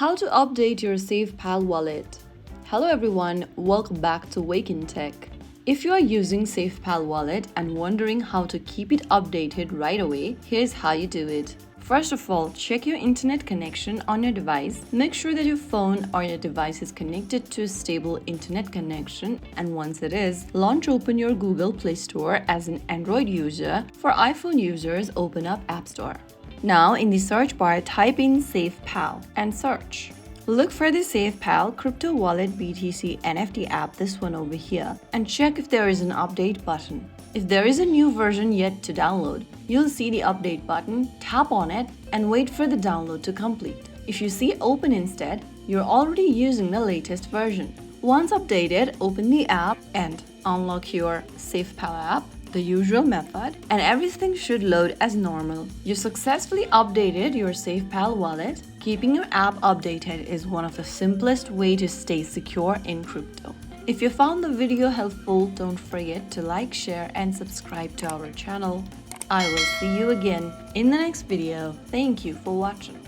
How to update your SafePal wallet. Hello everyone, welcome back to Wake&Tech. If you are using SafePal wallet and wondering how to keep it updated right away, here's how you do it. First of all, check your internet connection on your device. Make sure that your phone or your device is connected to a stable internet connection, and once it is, open your Google Play Store as an Android user. For iPhone users, open up App Store. Now, in the search bar, type in SafePal and search. Look for the SafePal crypto wallet BTC NFT app, this one over here, and check if there is an update button. If there is a new version yet to download, you'll see the update button, tap on it, and wait for the download to complete. If you see open instead, you're already using the latest version. Once updated, open the app and unlock your SafePal app, the usual method, and everything should load as normal. You successfully updated your SafePal wallet. Keeping your app updated is one of the simplest ways to stay secure in crypto. If you found the video helpful, don't forget to like, share, and subscribe to our channel. I will see you again in the next video. Thank you for watching.